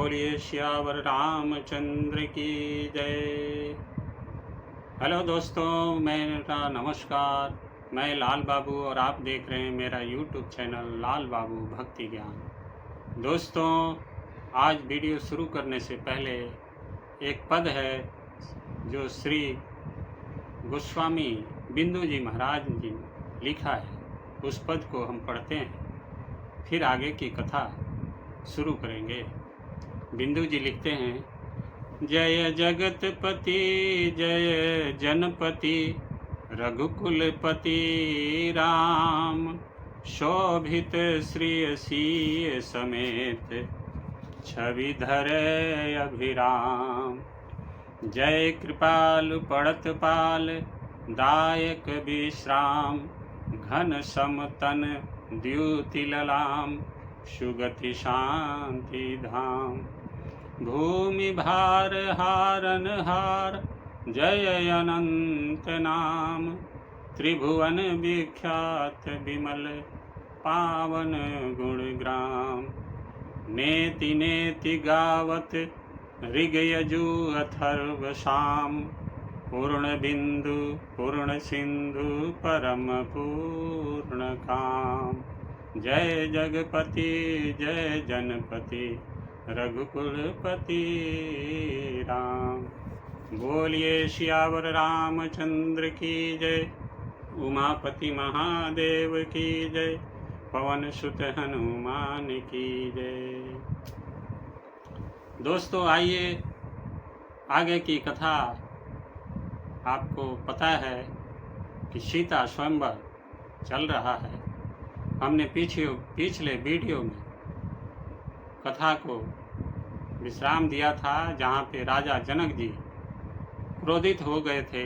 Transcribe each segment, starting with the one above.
बोलिए श्यावर रामचंद्र की जय। हेलो दोस्तों, मेरा नमस्कार। मैं लाल बाबू और आप देख रहे हैं मेरा यूट्यूब चैनल लाल बाबू भक्ति ज्ञान। दोस्तों, आज वीडियो शुरू करने से पहले एक पद है जो श्री गोस्वामी बिंदु जी महाराज जी ने लिखा है। उस पद को हम पढ़ते हैं, फिर आगे की कथा शुरू करेंगे। बिंदु जी लिखते हैं, जय जगतपति जय जनपति रघुकुलपति राम, शोभित श्री सीय समेत छवि धरे अभिराम। जय कृपाल पड़त पाल दायक विश्राम, घन समतन द्युति ललाम, सुगति शांति धाम। भूमि भार हारन हार जय अनंत नाम, त्रिभुवन विख्यात विमल पावन गुणग्राम। नेति नेति गावत ऋग यजु अथर्व साम, पूर्ण बिंदु पूर्ण सिंधु परम पूर्ण काम। जय जगपति जय जनपति रघुकुलपति राम। बोलिए सियावर रामचंद्र की जय, उमापति महादेव की जय, पवन सुत हनुमान की जय। दोस्तों, आइए आगे की कथा। आपको पता है कि सीता स्वयंवर चल रहा है। हमने पिछले वीडियो में कथा को विश्राम दिया था, जहाँ पे राजा जनक जी क्रोधित हो गए थे।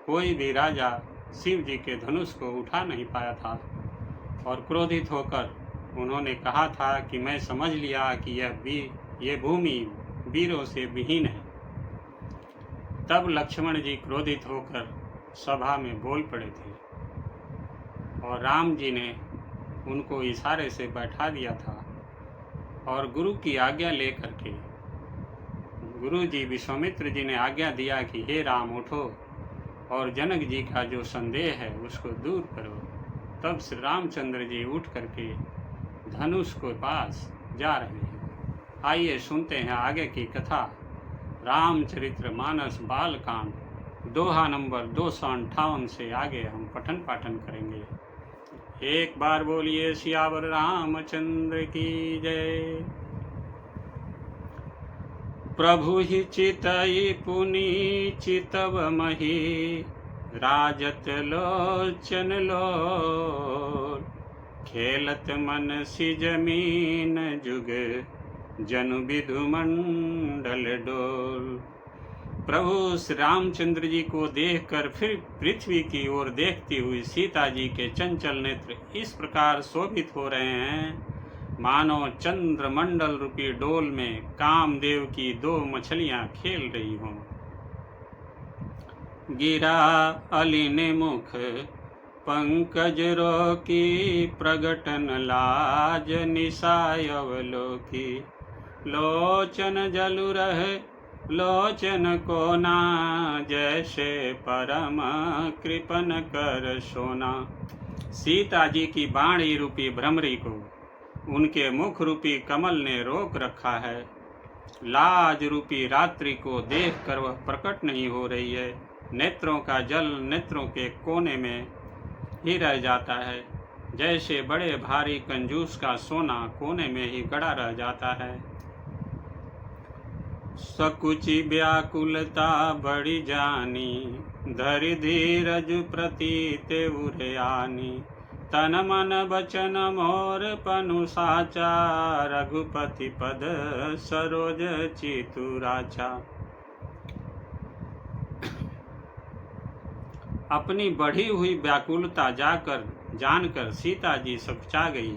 कोई भी राजा शिव जी के धनुष को उठा नहीं पाया था और क्रोधित होकर उन्होंने कहा था कि मैं समझ लिया कि ये भूमि वीरों से विहीन है। तब लक्ष्मण जी क्रोधित होकर सभा में बोल पड़े थे और राम जी ने उनको इशारे से बैठा दिया था और गुरु की आज्ञा लेकर के गुरु जी विश्वामित्र जी ने आज्ञा दिया कि हे राम उठो और जनक जी का जो संदेह है उसको दूर करो। तब श्री रामचंद्र जी उठ करके धनुष के पास जा रहे हैं। आइए सुनते हैं आगे की कथा। रामचरित्र मानस बालकांड दोहा नंबर 258 से आगे हम पठन पाठन करेंगे। एक बार बोलिए सियावर रामचंद्र की जय। प्रभु ही चितई पुनि चितव मही, राजत लोचन लोल, खेलत मन सी जमीन जुग, जनु विधु मंडल डोल। प्रभु श्री रामचंद्र जी को देखकर फिर पृथ्वी की ओर देखती हुई सीता जी के चंचल नेत्र इस प्रकार शोभित हो रहे हैं मानो चंद्र मंडल रूपी डोल में कामदेव की 2 मछलियां खेल रही हों। गिरा अलिन मुख पंकज रोकी, प्रगटन लाज निसाय अवलोकी, लोचन जलु रहे लोचन कोना, जैसे परम कृपन कर सोना। सीता जी की बाणी रूपी भ्रमरी को उनके मुख रूपी कमल ने रोक रखा है। लाज रूपी रात्रि को देखकर वह प्रकट नहीं हो रही है। नेत्रों का जल नेत्रों के कोने में ही रह जाता है, जैसे बड़े भारी कंजूस का सोना कोने में ही गड़ा रह जाता है। सकुचि व्याकुलता बड़ी जानी, धरि धीरज प्रतीत उरयानी, तन मन बचन मोर पनु साचा, रघुपति पद सरोज चितुराचा। अपनी बढ़ी हुई व्याकुलता जानकर सीता जी सकुचा गई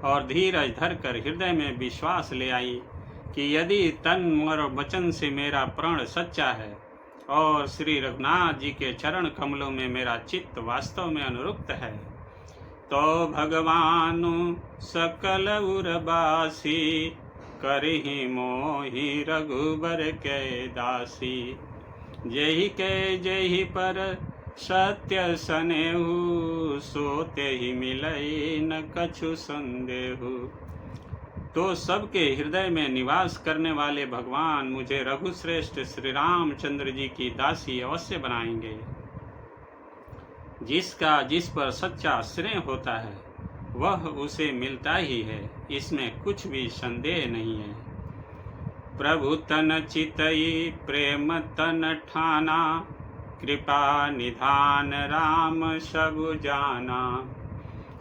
और धीरज धरकर हृदय में विश्वास ले आई कि यदि तन और वचन से मेरा प्रण सच्चा है और श्री रघुनाथ जी के चरण कमलों में मेरा चित्त वास्तव में अनुरुक्त है, तो भगवानु सकल उरबासी करहि मोहि रघुबर के दासी। जेहि के जेहि पर सत्य सनेहु, सोते ही मिलई न कछु संदेहु। तो सबके हृदय में निवास करने वाले भगवान मुझे रघुश्रेष्ठ श्री रामचंद्र जी की दासी अवश्य बनाएंगे। जिसका जिस पर सच्चा स्नेह होता है वह उसे मिलता ही है, इसमें कुछ भी संदेह नहीं है। प्रभु तन चितई प्रेम तन ठाना, कृपा निधान राम सब जाना।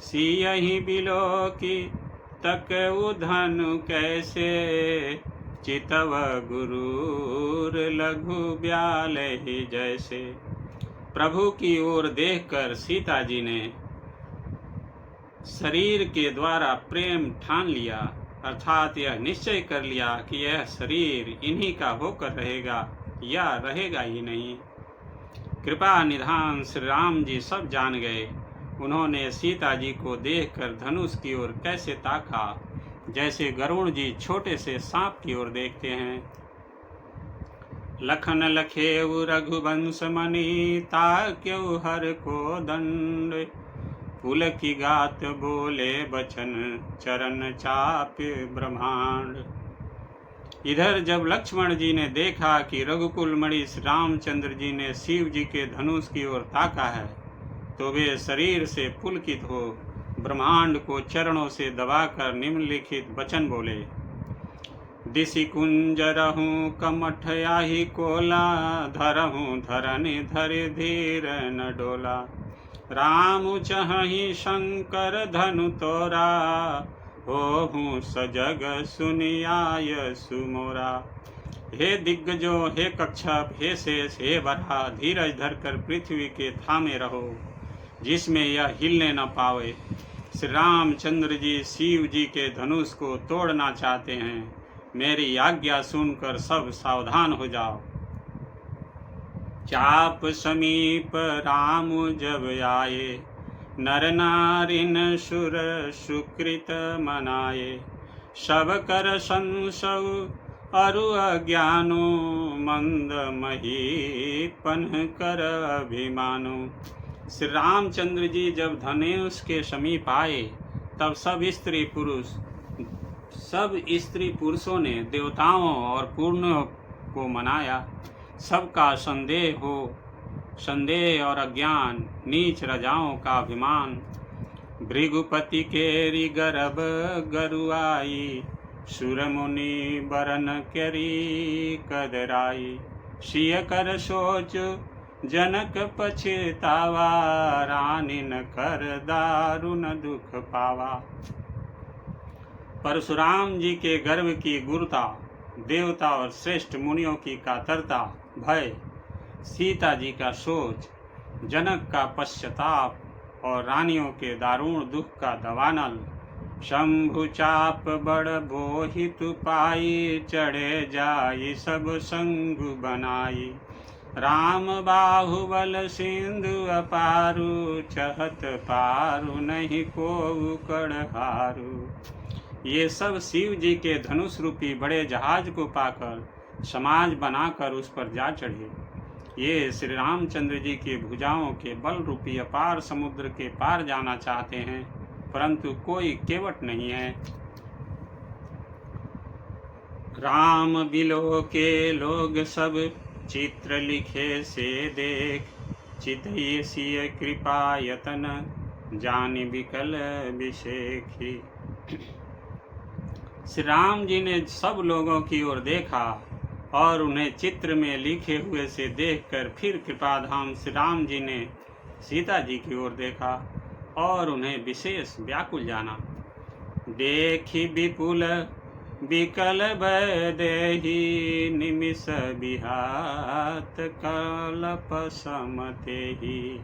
सियहि बिलो की तक उधनु कैसे, चितव गुरूर लघु ब्याल ही जैसे। प्रभु की ओर देखकर सीता जी ने शरीर के द्वारा प्रेम ठान लिया, अर्थात यह निश्चय कर लिया कि यह शरीर इन्हीं का होकर रहेगा या रहेगा ही नहीं। कृपा निधान श्री राम जी सब जान गए। उन्होंने सीता जी को देखकर धनुष की ओर कैसे ताका, जैसे गरुड़ जी छोटे से सांप की ओर देखते हैं। लखन लखेउ रघुवंश मणि, ताक्यउ हर को दंड। फूल की गात बोले बचन, चरण चाप ब्रह्मांड। इधर जब लक्ष्मण जी ने देखा कि रघुकुल मणि श्री रामचंद्र जी ने शिव जी के धनुष की ओर ताका है, तो वे शरीर से पुलकित हो ब्रह्मांड को चरणों से दबाकर निम्नलिखित वचन बोले। दिशि कुंजरहूँ कमठ आही कोला, धरहूँ धरनि धरि धीर न डोला। राम चहहि शंकर धनु तोरा, होहूँ सजग सुनियाय सुमोरा। हे दिग्गजो, हे कच्छप, हे शेष, हे बरहा, धीरज धरकर पृथ्वी के थामे रहो, जिसमें यह हिलने न पावे। श्री रामचंद्र जी शिव जी के धनुष को तोड़ना चाहते हैं। मेरी आज्ञा सुनकर सब सावधान हो जाओ। चाप समीप राम जब आए, नर नारिन सुर सुकृत मनाए। सब कर संसव अरु अज्ञानो, मंद महीपन कर अभिमानो। श्री रामचंद्र जी जब धनुष के समीप आए, तब सब स्त्री पुरुषों ने देवताओं और पूर्णों को मनाया। सबका संदेह और अज्ञान, नीच रजाओं का अभिमान। भृगुपति केरी गर्भ गरुआई, सुर मुनि बरन करी कदराई। सिय कर सोच जनक पछतावा, रानिन कर दारुण दुख पावा। परशुराम जी के गर्भ की गुरुता, देवता और श्रेष्ठ मुनियों की कातरता, भय, सीता जी का शोच, जनक का पश्चाताप और रानियों के दारुण दुख का दवानल। शंभु चाप बड़ बोहित पाई, चढ़े जाई सब संग बनाई। राम बाहुबल सिंधु अपारु, चहत पारु नहीं को कड़हारु। ये सब शिव जी के धनुष रूपी बड़े जहाज को पाकर समाज बनाकर उस पर जा चढ़े। ये श्री रामचंद्र जी की भुजाओं के बल रूपी अपार समुद्र के पार जाना चाहते हैं, परंतु कोई केवट नहीं है। राम बिलो के लोग सब चित्र लिखे से देख, चितई सिय कृपा यतन जानि विकल विशेखी। श्री राम जी ने सब लोगों की ओर देखा और उन्हें चित्र में लिखे हुए से देखकर फिर कृपाधाम श्री राम जी ने सीता जी की ओर देखा और उन्हें विशेष व्याकुल जाना। देखी विपुल विकल भय देहि, निमिष बिहात कलप समतेहि।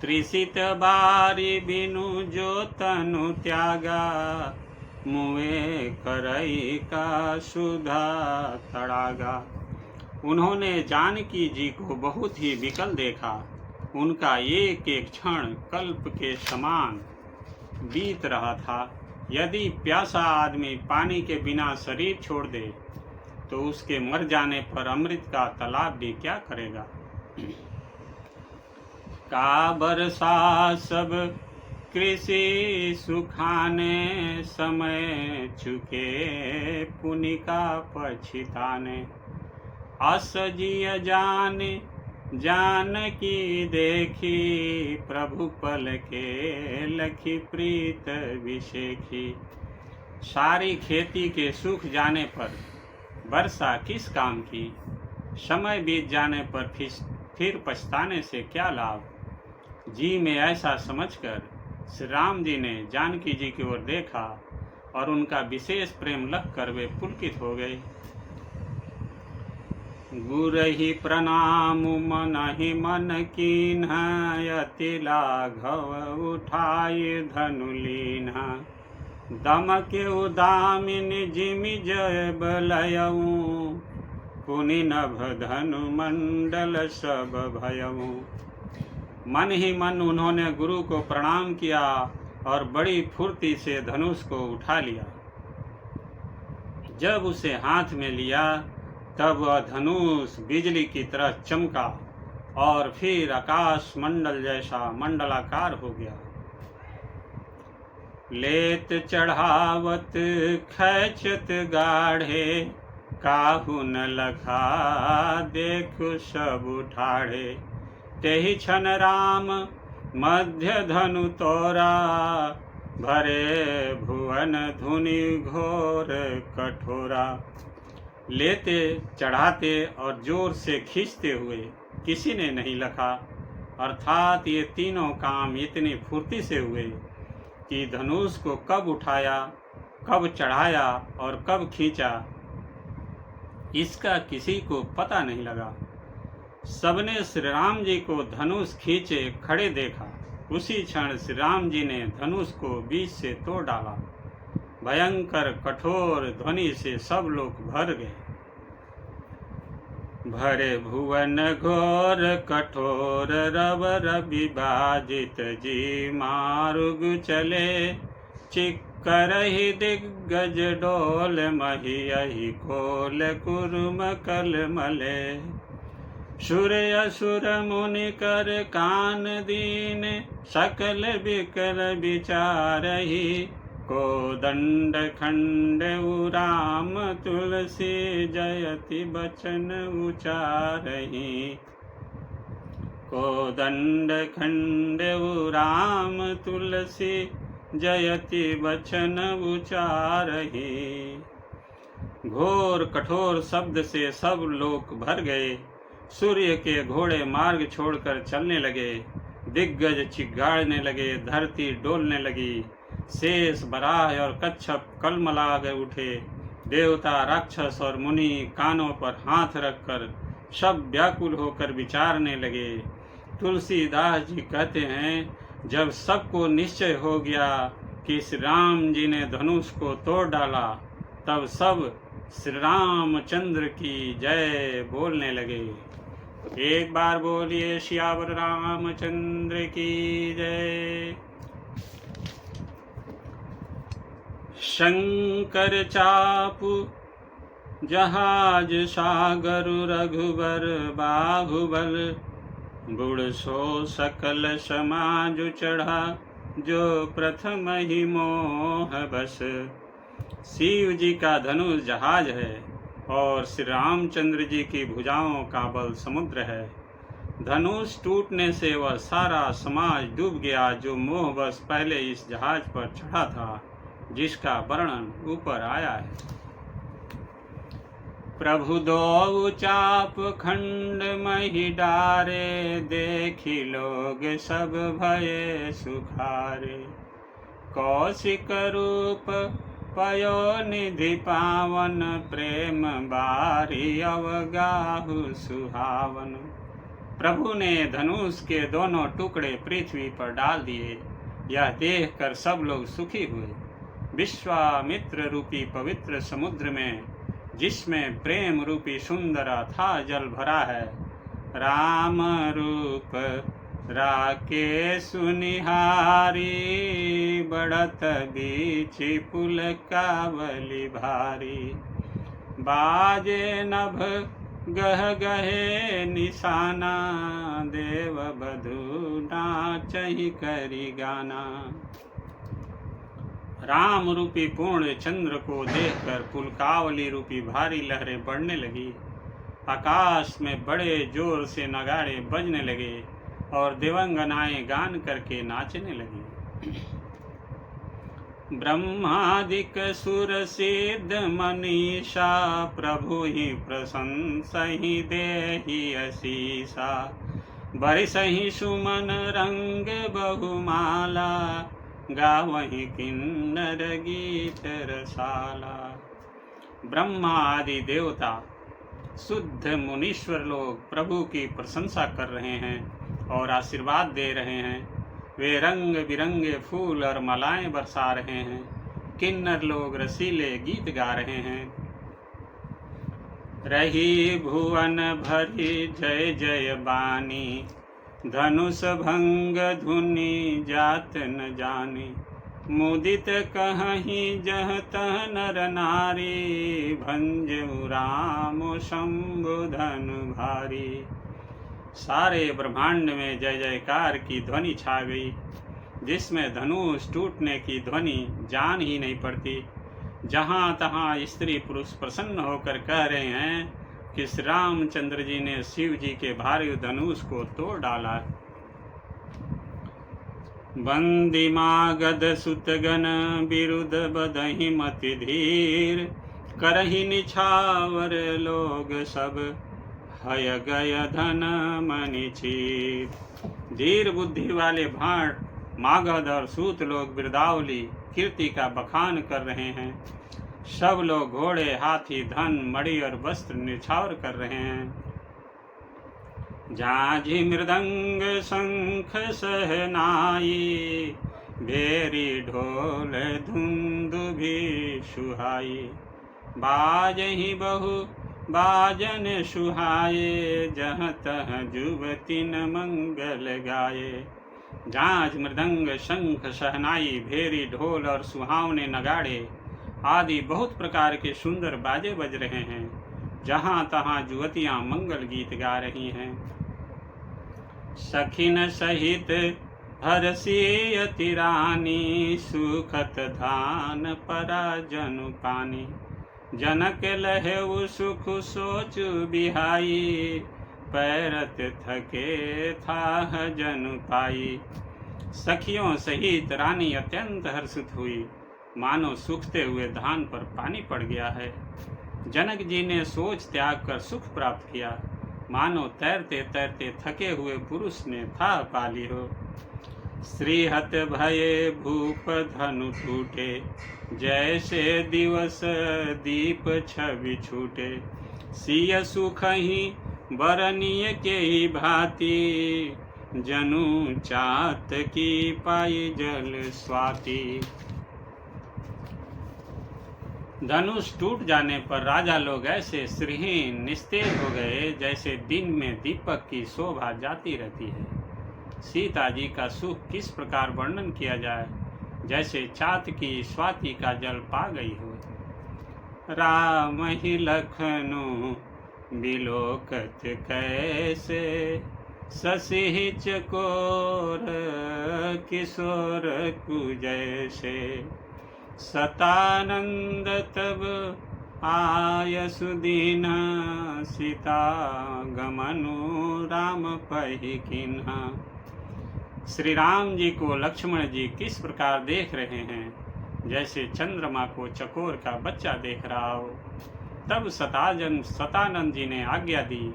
त्रिसित बारी बिनु जो तनु त्यागा, मुए करई का सुधा तड़ागा। उन्होंने जानकी जी को बहुत ही विकल देखा। उनका एक एक क्षण कल्प के समान बीत रहा था। यदि प्यासा आदमी पानी के बिना शरीर छोड़ दे तो उसके मर जाने पर अमृत का तालाब भी क्या करेगा। का बरसा सब कृषि सुखाने, समय चुके पुनि का पछिताने। असजिय जाने जानकी देखी, प्रभु पल के लखी प्रीत विशेखी। सारी खेती के सूख जाने पर वर्षा किस काम की, समय बीत जाने पर फिर पछताने से क्या लाभ। जी में ऐसा समझकर श्री राम जी ने जानकी जी की ओर देखा और उनका विशेष प्रेम लगकर वे पुलकित हो गए। गुरहि प्रणाम मनहि मन कीन्ह, अति लाघव उठाय धनु लीन्ह। दमके उदामिनी जिमि जय बलयऊ, पुनि नभ धनु मंडल सब भयऊ। मन ही मन उन्होंने गुरु को प्रणाम किया और बड़ी फुर्ती से धनुष को उठा लिया। जब उसे हाथ में लिया तब वह धनुष बिजली की तरह चमका और फिर आकाश मंडल जैसा मंडलाकार हो गया। लेत चढ़ावत खैचत गाढ़े, काहू न लखा देखु सब उठाड़े। तेहि क्षण राम मध्य धनु तोरा, भरे भुवन धुनि घोर कठोरा। लेते चढ़ाते और जोर से खींचते हुए किसी ने नहीं लखा, अर्थात ये तीनों काम इतनी फुर्ती से हुए कि धनुष को कब उठाया, कब चढ़ाया और कब खींचा, इसका किसी को पता नहीं लगा। सबने श्री राम जी को धनुष खींचे खड़े देखा। उसी क्षण श्री राम जी ने धनुष को बीच से तोड़ डाला। भयंकर कठोर ध्वनि से सब लोग भर गए। भरे भुवन घोर कठोर, रवर विभाजित जी मारुग चले। चिक्करहि दिग्गज डोल, महियहि खोल कुरुम कल मले। सुर असुर मुनि कर कान दीन, सकल बिकल विचारहि। कोदंड खंड राम तुलसी, जयति बचन उचारहि। कोदंड खंड राम तुलसी, जयति बचन उचारहि। घोर कठोर शब्द से सब लोग भर गए। सूर्य के घोड़े मार्ग छोड़कर चलने लगे। दिग्गज चिघाड़ने लगे, धरती डोलने लगी। शेष बराह और कच्छप कलमला गए उठे। देवता राक्षस और मुनि कानों पर हाथ रखकर सब व्याकुल होकर विचारने लगे। तुलसीदास जी कहते हैं, जब सबको निश्चय हो गया कि श्री राम जी ने धनुष को तोड़ डाला, तब सब श्री रामचंद्र की जय बोलने लगे। एक बार बोलिए सियावर रामचंद्र की जय। शंकर चापु जहाज सागर, रघुबर बाहुबल। बुढ़ सो सकल समाज चढ़ा, जो प्रथम ही मोह बस। शिव जी का धनुष जहाज है और श्री रामचंद्र जी की भुजाओं का बल समुद्र है। धनुष टूटने से वह सारा समाज डूब गया जो मोहवश पहले इस जहाज पर चढ़ा था, जिसका वर्णन ऊपर आया है। प्रभु दो चाप खंड मही डारे, देखी लोग सब भये सुखारे। कौशिक रूप पयो निधि पावन, प्रेम बारी अवगाहु सुहावन। प्रभु ने धनुष के दोनों टुकड़े पृथ्वी पर डाल दिए। यह देखकर सब लोग सुखी हुए। विश्वामित्र रूपी पवित्र समुद्र में, जिसमें प्रेम रूपी सुंदर अथाह जल भरा है, राम रूप राके सुनिहारी, बढ़त बीच पुल कावली भारी। बाजे नभ गह गहे निशाना, देव बधू नाचहि करि गाना। राम रूपी पूर्ण चंद्र को देखकर पुलकावली रूपी भारी लहरें बढ़ने लगी। आकाश में बड़े जोर से नगाड़े बजने लगे और देवांगनाएं गान करके नाचने लगी। ब्रह्मादिक सुर सिद्ध मनीषा, प्रभु ही प्रशंसहि देहि असीसा। बरसहि सुमन रंग बहुमाला, गावहि किन्नर गीत रसाला। ब्रह्मा आदि देवता शुद्ध मुनीश्वर लोग प्रभु की प्रशंसा कर रहे हैं और आशीर्वाद दे रहे हैं। वे रंग बिरंगे फूल और मालाएं बरसा रहे हैं। किन्नर लोग रसीले गीत गा रहे हैं। रही भुवन भरी जय जय बानी, धनुष भंग धुनि जात न जानी। मुदित कहीं जह तह नर नारी, भंजऊ राम शंभु धनु भारी। सारे ब्रह्मांड में जय जयकार की ध्वनि छा गई, जिसमें धनुष टूटने की ध्वनि जान ही नहीं पड़ती। जहाँ तहाँ स्त्री पुरुष प्रसन्न होकर कह रहे हैं कि श्री रामचंद्र जी ने शिव जी के भारी धनुष को तोड़ डाला। बंदी मागध सुतगन, बिरुद बदहि मति धीर। करहि निछावर लोग सब, हय गय धन मणि चीर। धीर बुद्धि वाले भाट मागध और सूत लोग बिरदावली कीर्ति का बखान कर रहे हैं। सब लोग घोड़े हाथी धन मणि और वस्त्र निछावर कर रहे हैं। झांझी मृदंग शंख सहनाई, भेरी ढोल धुंदुभि सुहाई। बाजहि बहु बाजन सुहाये, जहाँ तहाँ जुवतिन मंगल गाये। झांझ मृदंग शंख शहनाई भेरी ढोल और सुहावने नगाड़े आदि बहुत प्रकार के सुंदर बाजे बज रहे हैं। जहाँ तहाँ जुवतियाँ मंगल गीत गा रही हैं। सखिन सहित हरसी अति रानी, सुखत धान परा जनु पानी। जनक लहेउ सुख सोचु बिहाई, पैरत थके थाह जनु पाई। सखियों सहित रानी अत्यंत हर्षित हुई, मानो सूखते हुए धान पर पानी पड़ गया है। जनक जी ने सोच त्याग कर सुख प्राप्त किया, मानो तैरते तैरते थके हुए पुरुष ने थाह पा ली हो। श्रीहत भये भूप धनु टूटे, जैसे दिवस दीप छवि छूटे। सिय सुख ही बरनीय के ही भांति, जनु चात की पाई जल स्वाति। धनुष टूट जाने पर राजा लोग ऐसे श्रीहीन निस्तेज हो गए, जैसे दिन में दीपक की शोभा जाती रहती है। सीता जी का सुख किस प्रकार वर्णन किया जाए, जैसे चात की स्वाति का जल पा गई हो। राम ही लखनऊ बिलोकत कैसे, शशि चकोर किशोर कुजैसे। सतानंद तब आय सुदीना, सीता गमनु राम पहि किन्हा। श्री राम जी को लक्ष्मण जी किस प्रकार देख रहे हैं, जैसे चंद्रमा को चकोर का बच्चा देख रहा हो। तब सतानंद जी ने आज्ञा दी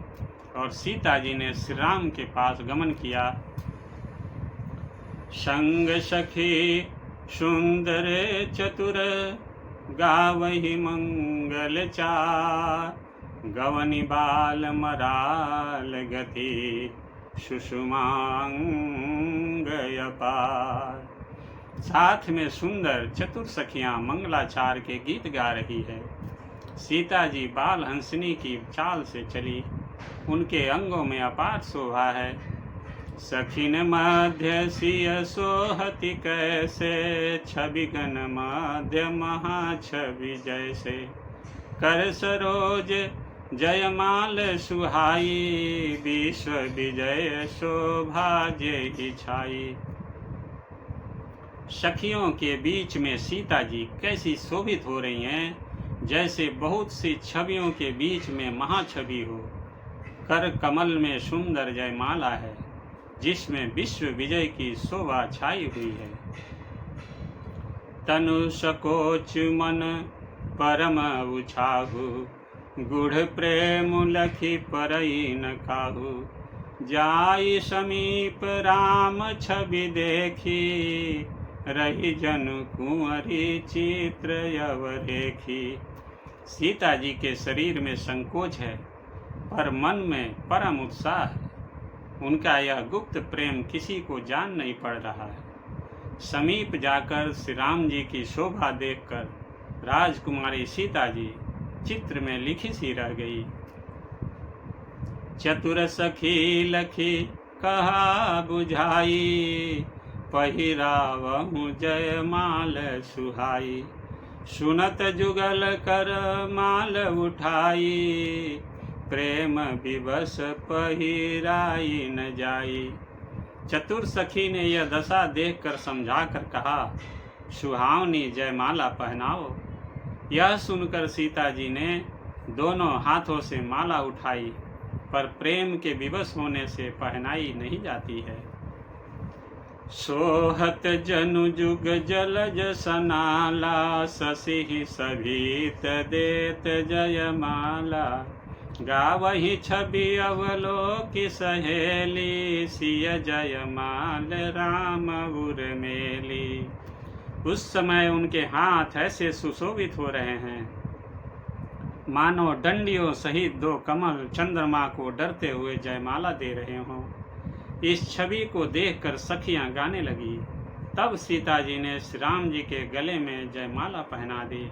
और सीता जी ने श्री राम के पास गमन किया। संग सखी सुंदर चतुर, गावहि मंगल चार। गवनि बाल मराल गति, सुषुमांग अपार। साथ में सुंदर चतुर सखियां मंगलाचार के गीत गा रही है। सीता जी बाल हंसनी की चाल से चली, उनके अंगों में अपार शोभा है। सखिन मध्य सिय सोहति कैसे, छवि गण मध्य महाछवि जैसे। कर सरोज जयमाल सुहाई, विश्व विजय शोभा जेहि छाई। सखियों के बीच में सीता जी कैसी शोभित हो रही हैं, जैसे बहुत सी छवियों के बीच में महाछवि हो। कर कमल में सुंदर जयमाला है, जिसमें विश्व विजय की शोभा छाई हुई है। तनु सकोच मन परम उछाहु, गुढ़ प्रेम लखी परई न काहू। जाई समीप राम छवि देखी, रही जनु कुंवरी चित्र यव रेखी। सीता जी के शरीर में संकोच है, पर मन में परम उत्साह है। उनका यह गुप्त प्रेम किसी को जान नहीं पड़ रहा है। समीप जाकर श्री राम जी की शोभा देखकर राजकुमारी सीता जी चित्र में लिखी सी रह गई। चतुर सखी लखी कहा बुझाई, पहिरावहु जयमाल सुहाई। सुनत जुगल कर माल उठाई, प्रेम विवश पहिराई न जाई। चतुर सखी ने यह दशा देखकर समझाकर कहा, सुहावनी जयमाला पहनाओ। यह सुनकर सीता जी ने दोनों हाथों से माला उठाई, पर प्रेम के विवश होने से पहनाई नहीं जाती है। सोहत जनु जुग जलज सनाला, शशि सभीत देत जयमाला। गावही छवि अवलोकि सहेली, सिय जयमाल राम उर्मिली। उस समय उनके हाथ ऐसे सुशोभित हो रहे हैं, मानो डंडियों सहित दो कमल चंद्रमा को डरते हुए जयमाला दे रहे हों। इस छवि को देखकर सखियां गाने लगी। तब सीता जी ने श्री राम जी के गले में जयमाला पहना दी।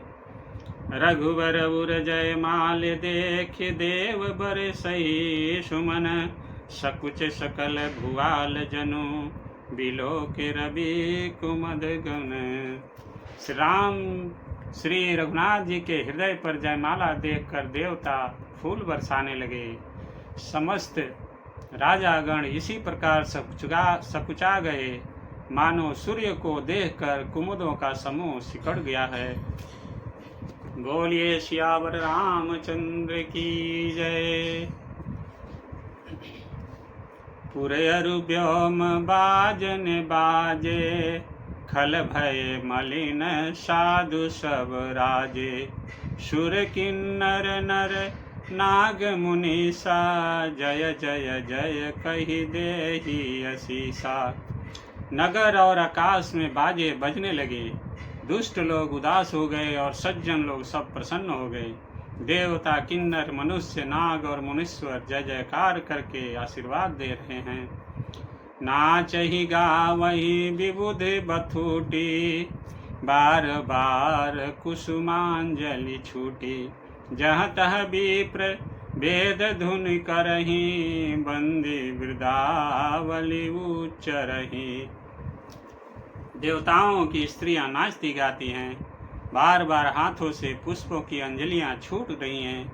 रघुवर उर जयमाल देख, देव बर सही सुमन। सकुच सकल भुआल जनु, बिलो के रवि कुमद गण। श्री रघुनाथ जी के हृदय पर जयमाला देखकर देवता फूल बरसाने लगे। समस्त राजागण इसी प्रकार सकुचा गए, मानो सूर्य को देखकर कुमुदों का समूह सिकड़ गया है। बोलिए सियावर रामचंद्र की जय। पुरयरु व्योम बाजन बाजे, खल भय मलिन साधु सब राजे। सुर किन्नर नर नाग मुनीसा, जय जय जय कही देहि असीसा। नगर और आकाश में बाजे बजने लगे। दुष्ट लोग उदास हो गए और सज्जन लोग सब प्रसन्न हो गए। देवता, किन्नर, मनुष्य, नाग और मुनीश्वर जय जयकार करके आशीर्वाद दे रहे हैं। नाचहि गावहि विबुध बथूटी, बार बार कुसुमांजलि छूटी। जहाँ तह विप्र वेद धुन करही, बंदी वृदावली उच्चरही। देवताओं की स्त्रियां नाचती गाती हैं, बार बार हाथों से पुष्पों की अंजलियां छूट रही हैं।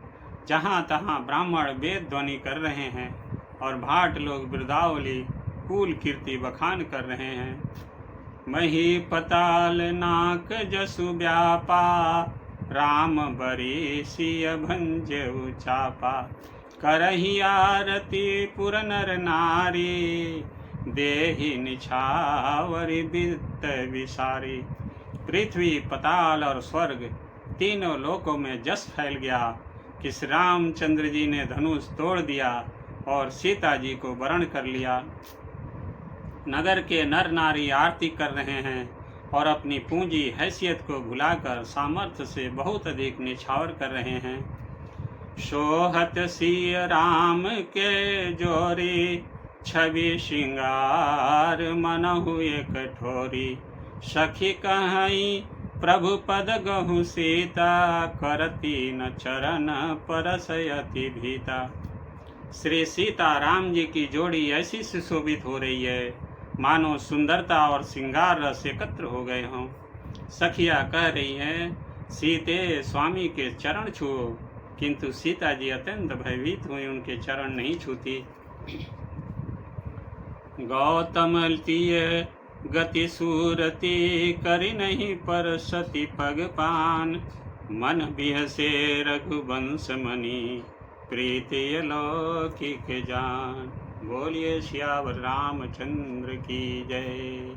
जहाँ तहाँ ब्राह्मण वेद ध्वनि कर रहे हैं और भाट लोग वृदावली कुल कीर्ति बखान कर रहे हैं। मही पताल नाक जसु व्यापा, राम बरी सिय भंज उचापा। करही आरती पुर नर नारी, देहि निछावरी वित्त विसारी। पृथ्वी, पताल और स्वर्ग तीनों लोकों में जस फैल गया कि श्री रामचंद्र जी ने धनुष तोड़ दिया और सीता जी को वरण कर लिया। नगर के नर नारी आरती कर रहे हैं और अपनी पूंजी हैसियत को भुलाकर सामर्थ्य से बहुत अधिक निछावर कर रहे हैं। सोहत सिय राम के जोरी, छवि श्रृंगार मनहु एक ठोरी। सखी कहीं प्रभु पद गहु सीता, करती न चरण परसयति भीता। श्री सीता राम जी की जोड़ी ऐसी सुशोभित हो रही है मानो सुंदरता और श्रृंगार रस एकत्र हो गए हों। सखिया कह रही हैं, सीते स्वामी के चरण छुओ, किंतु सीता जी अत्यंत भयभीत हुई, उनके चरण नहीं छूती। गौतम तीय गति सूरती करि नहीं पर सती पगपान, मन बिहसे रघुवंश मणि प्रीति अलौकिक जान। बोलिए सियावर रामचंद्र की जय।